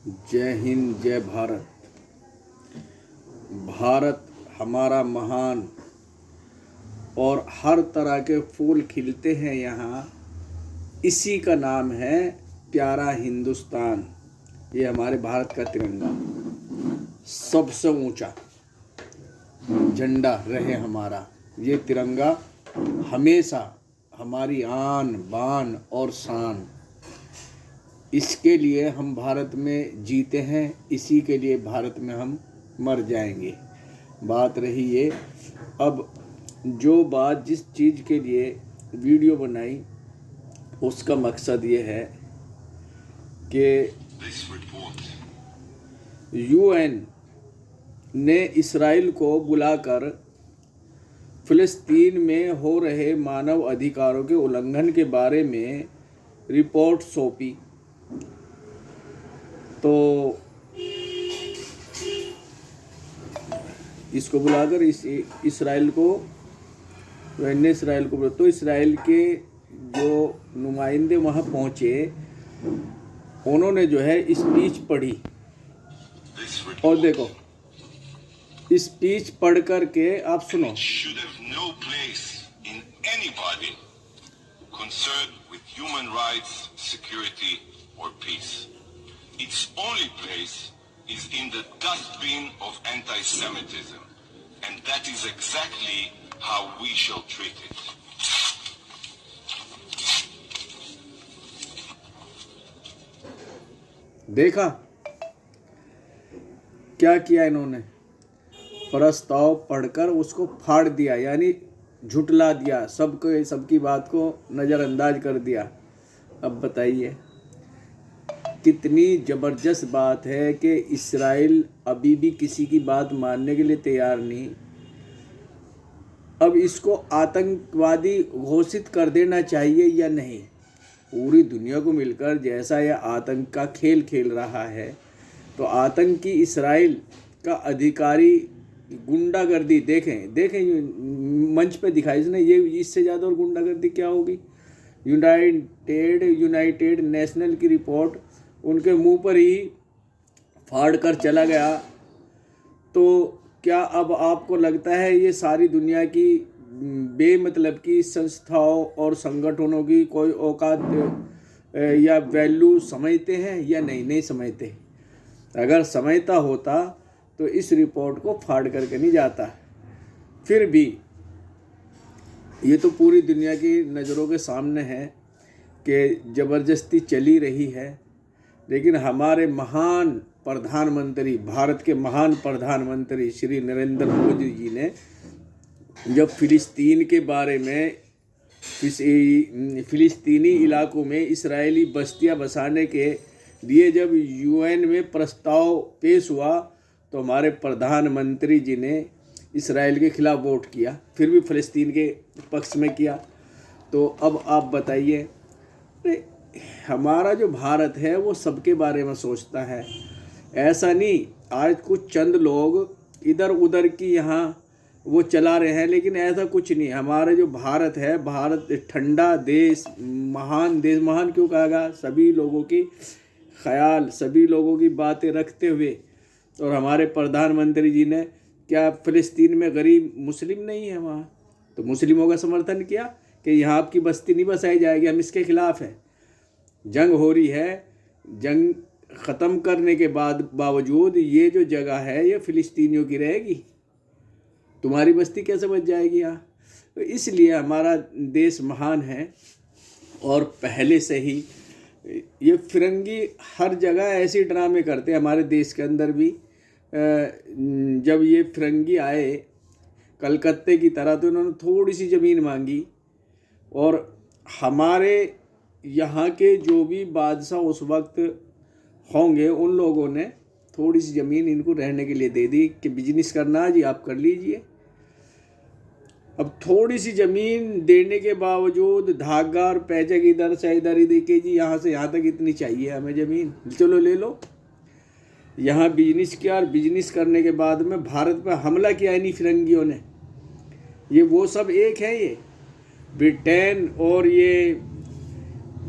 जय हिंद, जय भारत। भारत हमारा महान और हर तरह के फूल खिलते हैं यहाँ। इसी का नाम है प्यारा हिंदुस्तान। ये हमारे भारत का तिरंगा सबसे ऊंचा झंडा रहे हमारा। ये तिरंगा हमेशा हमारी आन बान और शान। इसके लिए हम भारत में जीते हैं, इसी के लिए भारत में हम मर जाएंगे। बात रही ये, अब जो बात जिस चीज़ के लिए वीडियो बनाई उसका मकसद ये है कि यूएन ने इस्राइल को बुलाकर फ़िलिस्तीन में हो रहे मानव अधिकारों के उल्लंघन के बारे में रिपोर्ट सौंपी। तो इसको बुलाकर इसराइल को तो इसराइल के जो नुमाइंदे वहाँ पहुँचे, उन्होंने जो है स्पीच पढ़ी। और देखो, स्पीच पढ़ कर के आप सुनो। Human rights, security, or peace. Its only place is in the dustbin of anti-Semitism, and that is exactly how we shall treat it. देखा क्या किया इन्होंने? प्रस्ताव पढ़कर उसको फाड़ दिया, यानी झुटला दिया, सबकी बात को नज़रअंदाज कर दिया। अब बताइए कितनी ज़बरदस्त बात है कि इस्राइल अभी भी किसी की बात मानने के लिए तैयार नहीं। अब इसको आतंकवादी घोषित कर देना चाहिए या नहीं? पूरी दुनिया को मिलकर जैसा यह आतंक का खेल खेल रहा है, तो आतंकी इस्राइल का अधिकारी गुंडागर्दी देखें मंच पे दिखाई इसने। ये इससे ज़्यादा और गुंडागर्दी क्या होगी? यूनाइटेड नेशनल की रिपोर्ट उनके मुंह पर ही फाड़ कर चला गया। तो क्या अब आपको लगता है ये सारी दुनिया की बेमतलब की संस्थाओं और संगठनों की कोई औकात या वैल्यू समझते हैं या नहीं समझते? अगर समझता होता तो इस रिपोर्ट को फाड़ करके नहीं जाता। फिर भी ये तो पूरी दुनिया की नज़रों के सामने है कि ज़बरदस्ती चली रही है। लेकिन हमारे महान प्रधानमंत्री, भारत के महान प्रधानमंत्री श्री नरेंद्र मोदी जी ने जब फ़िलिस्तीन के बारे में, फ़िलिस्तीनी इलाकों में इस्राएली बस्तियां बसाने के लिए जब यूएन में प्रस्ताव पेश हुआ, तो हमारे प्रधानमंत्री जी ने इस्राएल के खिलाफ वोट किया, फिर भी फ़लस्तीन के पक्ष में किया। तो अब आप बताइए, हमारा जो भारत है वो सबके बारे में सोचता है। ऐसा नहीं आज कुछ चंद लोग इधर उधर की यहाँ वो चला रहे हैं, लेकिन ऐसा कुछ नहीं। हमारा जो भारत है, भारत ठंडा देश, महान देश। महान क्यों कहा गया? सभी लोगों की ख्याल, सभी लोगों की बातें रखते हुए। और हमारे प्रधानमंत्री जी ने क्या फ़िलिस्तीन में गरीब मुस्लिम नहीं है वहाँ, तो मुस्लिमों का समर्थन किया कि यहाँ आपकी बस्ती नहीं बसाई जाएगी, हम इसके खिलाफ हैं। जंग हो रही है, जंग ख़त्म करने के बावजूद ये जो जगह है ये फ़िलिस्तीनियों की रहेगी, तुम्हारी बस्ती कैसे बच जाएगी यहाँ? तो इसलिए हमारा देश महान है। और पहले से ही ये फिरंगी हर जगह ऐसे ड्रामे करते हैं। हमारे देश के अंदर भी जब ये फिरंगी आए कलकत्ते की तरह, तो इन्होंने थोड़ी सी ज़मीन मांगी, और हमारे यहाँ के जो भी बादशाह उस वक्त होंगे उन लोगों ने थोड़ी सी ज़मीन इनको रहने के लिए दे दी कि बिजनेस करना है जी, आप कर लीजिए। अब थोड़ी सी ज़मीन देने के बावजूद धागा और पैसे की इधर से इधर ही देखिए जी, यहाँ से यहाँ तक इतनी चाहिए हमें ज़मीन, चलो ले लो। यहाँ बिजनेस किया, और बिजनेस करने के बाद में भारत पर हमला किया इन्हीं फिरंगियों ने। ये वो सब एक है, ये ब्रिटेन और ये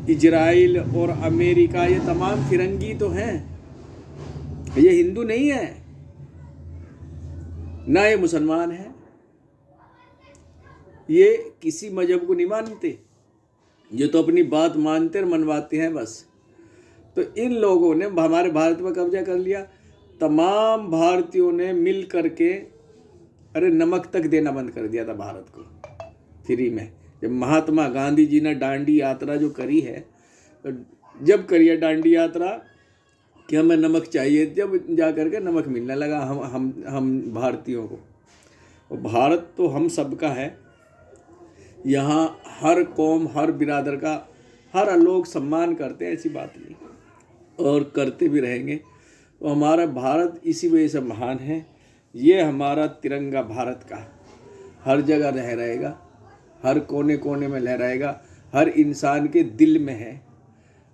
इजराइल और अमेरिका, ये तमाम फिरंगी तो हैं। ये हिंदू नहीं है, ना ये मुसलमान है, ये किसी मजहब को नहीं मानते, ये तो अपनी बात मानते और मनवाते हैं बस। तो इन लोगों ने हमारे भारत में कब्जा कर लिया। तमाम भारतीयों ने मिल करके अरे नमक तक देना बंद कर दिया था भारत को फ्री में। जब महात्मा गांधी जी ने दांडी यात्रा जो करी है, तो जब करी है दांडी यात्रा कि हमें नमक चाहिए, जब जा करके नमक मिलने लगा हम भारतीयों को। और भारत तो हम सबका है, यहाँ हर कौम हर बिरादर का हर लोग सम्मान करते हैं, ऐसी बात नहीं, और करते भी रहेंगे। तो हमारा भारत इसी वजह से महान है। ये हमारा तिरंगा भारत का हर जगह लहराएगा, हर कोने कोने में लहराएगा, हर इंसान के दिल में है,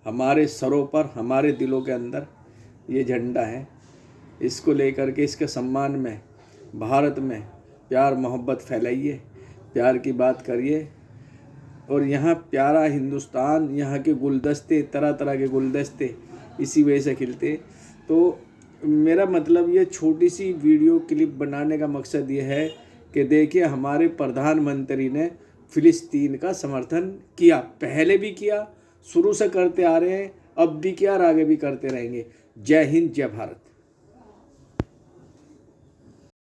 हमारे सरों पर हमारे दिलों के अंदर ये झंडा है। इसको लेकर के इसके सम्मान में भारत में प्यार मोहब्बत फैलाइए, प्यार की बात करिए। और यहाँ प्यारा हिंदुस्तान, यहाँ के गुलदस्ते तरह तरह के गुलदस्ते इसी वजह से खिलते। तो मेरा मतलब ये छोटी सी वीडियो क्लिप बनाने का मकसद ये है कि देखिए हमारे प्रधानमंत्री ने फ़िलिस्तीन का समर्थन किया, पहले भी किया, शुरू से करते आ रहे हैं, अब भी किया और आगे भी करते रहेंगे। जय हिंद, जय भारत।